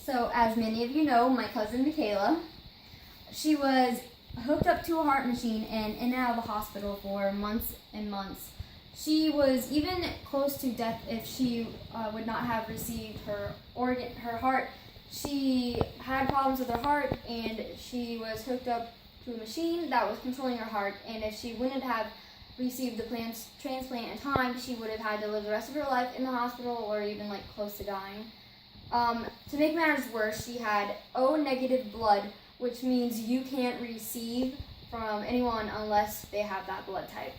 So, as many of you know, my cousin Michaela, she was hooked up to a heart machine and in and out of the hospital for months and months. She was even close to death if she would not have received her heart. She had problems with her heart, and she was hooked up to a machine that was controlling her heart. And if she wouldn't have received the transplant in time, she would have had to live the rest of her life in the hospital or even close to dying. To make matters worse, she had O negative blood, which means you can't receive from anyone unless they have that blood type.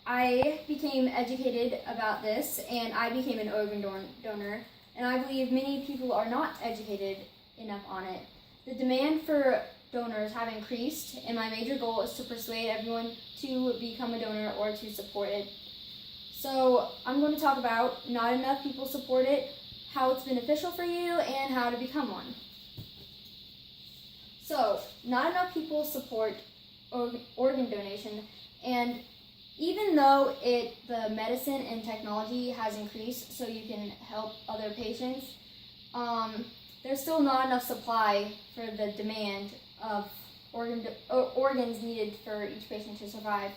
I became educated about this, and I became an organ donor, and I believe many people are not educated enough on it. The demand for donors have increased, and my major goal is to persuade everyone to become a donor or to support it. So I'm going to talk about not enough people support it, how it's beneficial for you, and how to become one. So, not enough people support organ donation, and even though the medicine and technology has increased so you can help other patients, there's still not enough supply for the demand of organs needed for each patient to survive.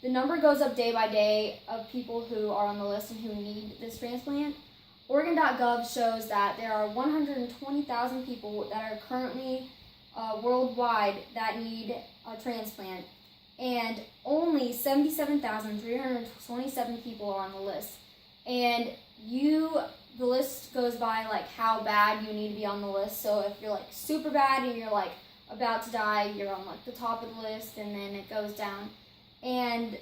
The number goes up day by day of people who are on the list and who need this transplant. Organ.gov shows that there are 120,000 people that are currently worldwide that need a transplant, and only 77,327 people are on the list. And the list goes by how bad you need to be on the list. So if you're super bad and you're about to die, you're on the top of the list, and then it goes down. And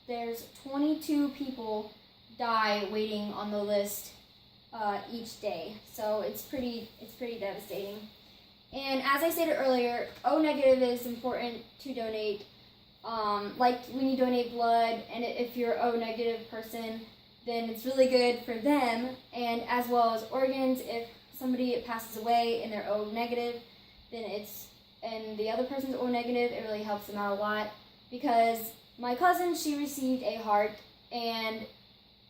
there's 22 people die waiting on the list each day. So it's pretty devastating. And as I stated earlier, O negative is important to donate. When you donate blood, and if you're O negative person, then it's really good for them, and as well as organs. If somebody passes away and they're O negative, then and the other person's O negative, it really helps them out a lot. Because my cousin, she received a heart, and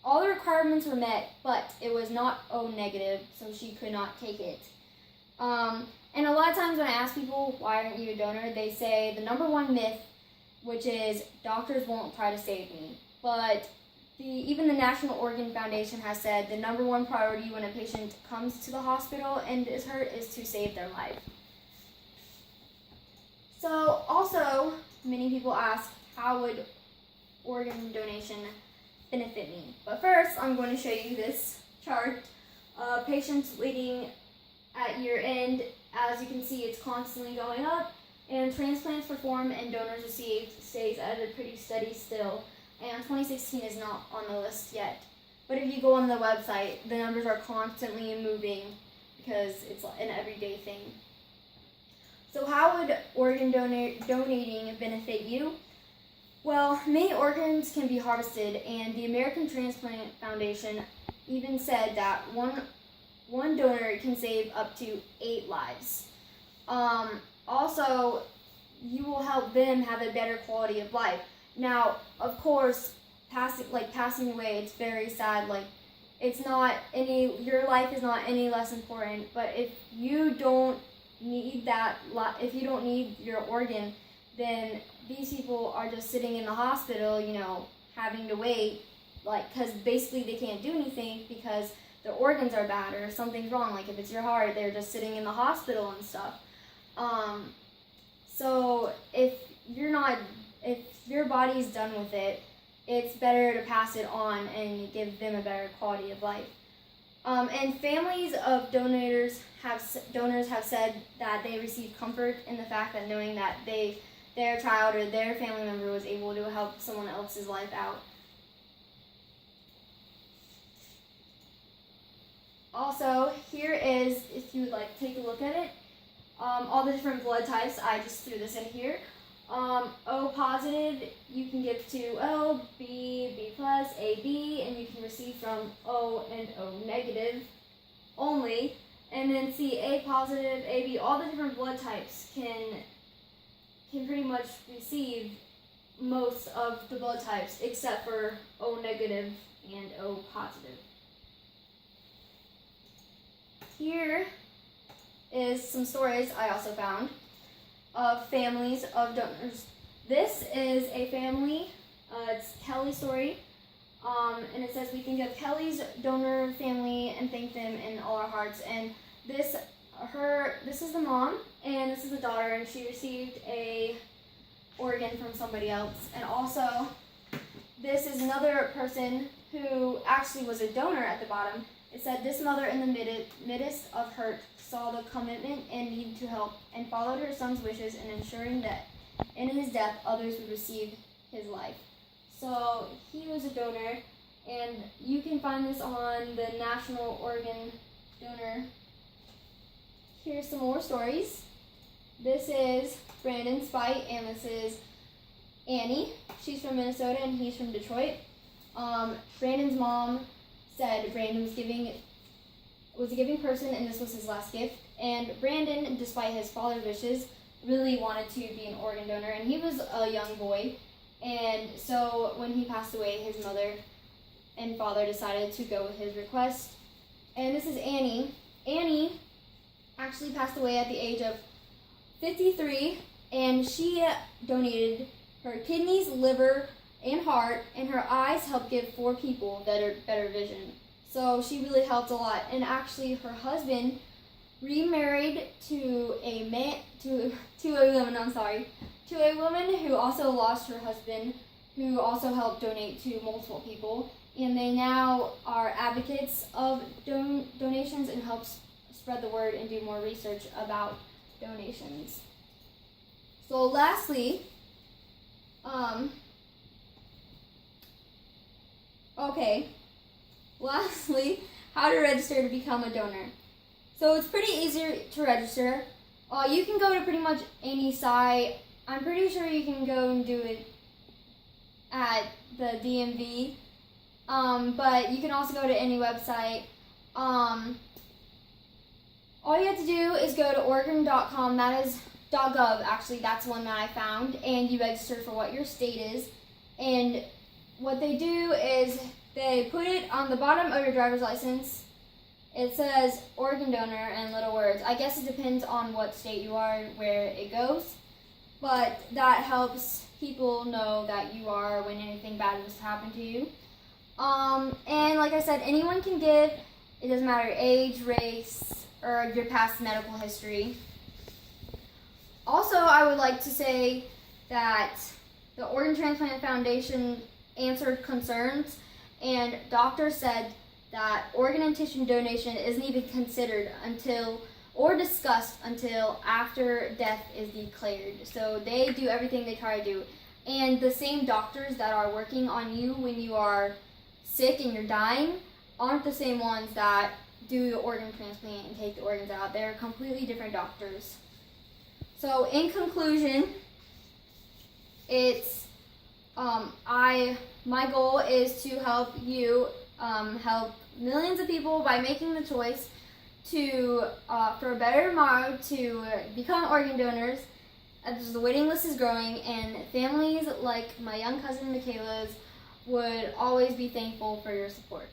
all the requirements were met, but it was not O negative, so she could not take it. And a lot of times when I ask people, why aren't you a donor, they say the number one myth, which is doctors won't try to save me. But even the National Organ Foundation has said the number one priority when a patient comes to the hospital and is hurt is to save their life. So also, many people ask, how would organ donation benefit me? But first, I'm going to show you this chart. Patients waiting at year end. As you can see, it's constantly going up, and transplants performed and donors received stays at a pretty steady still. And 2016 is not on the list yet. But if you go on the website, the numbers are constantly moving because it's an everyday thing. So how would organ donating benefit you? Well, many organs can be harvested, and the American Transplant Foundation even said that one donor can save up to 8 lives. Also, you will help them have a better quality of life. Now, of course, passing away, it's very sad. Your life is not any less important. But if you don't need your organ, then these people are just sitting in the hospital, having to wait, because basically they can't do anything because their organs are bad or something's wrong. If it's your heart, they're just sitting in the hospital and stuff. So if your body's done with it, it's better to pass it on and give them a better quality of life. And families of donors have said that they receive comfort in the fact that knowing that their child or their family member was able to help someone else's life out. Also, here is, if you would like to take a look at it, all the different blood types. I just threw this in here. O positive, you can give to O, B, B plus, AB, and you can receive from O and O negative only. And then C, A positive, AB, all the different blood types can pretty much receive most of the blood types except for O negative and O positive. here is some stories I also found of families of donors. This is a family, it's Kelly's story, and it says, we think of Kelly's donor family and thank them in all our hearts. And this is the mom, and this is the daughter, and she received a organ from somebody else. And also, this is another person who actually was a donor at the bottom. It said, this mother in the midst of hurt saw the commitment and need to help and followed her son's wishes in ensuring that in his death others would receive his life. So he was a donor, and you can find this on the National Organ Donor. Here's some more stories. This is Brandon Spite, and this is Annie. She's from Minnesota and he's from Detroit. Brandon's mom said Brandon was a giving person and this was his last gift. And Brandon, despite his father's wishes, really wanted to be an organ donor, and he was a young boy. And so when he passed away, his mother and father decided to go with his request. And this is Annie. Annie actually passed away at the age of 53, and she donated her kidneys, liver, and heart, and her eyes helped give 4 people better vision. So she really helped a lot. And actually, her husband remarried to a woman who also lost her husband, who also helped donate to multiple people. And they now are advocates of donations and helps spread the word and do more research about donations. So lastly, how to register to become a donor. So it's pretty easy to register. You can go to pretty much any site. I'm pretty sure you can go and do it at the DMV, but you can also go to any website. All you have to do is go to Oregon.com, that is .gov, actually, that's one that I found, and you register for what your state is. And what they do is they put it on the bottom of your driver's license. It says organ donor in little words. I guess it depends on what state you are, where it goes, but that helps people know that you are when anything bad was to happen to you. And like I said, anyone can give. It doesn't matter your age, race, or your past medical history. Also, I would like to say that the Organ Transplant Foundation answered concerns, and doctors said that organ and tissue donation isn't even considered until or discussed until after death is declared. So they do everything they try to do. And the same doctors that are working on you when you are sick and you're dying aren't the same ones that do the organ transplant and take the organs out. They're completely different doctors. So in conclusion, it's my goal is to help you help millions of people by making the choice to for a better tomorrow to become organ donors. As the waiting list is growing, and families like my young cousin Michaela's would always be thankful for your support.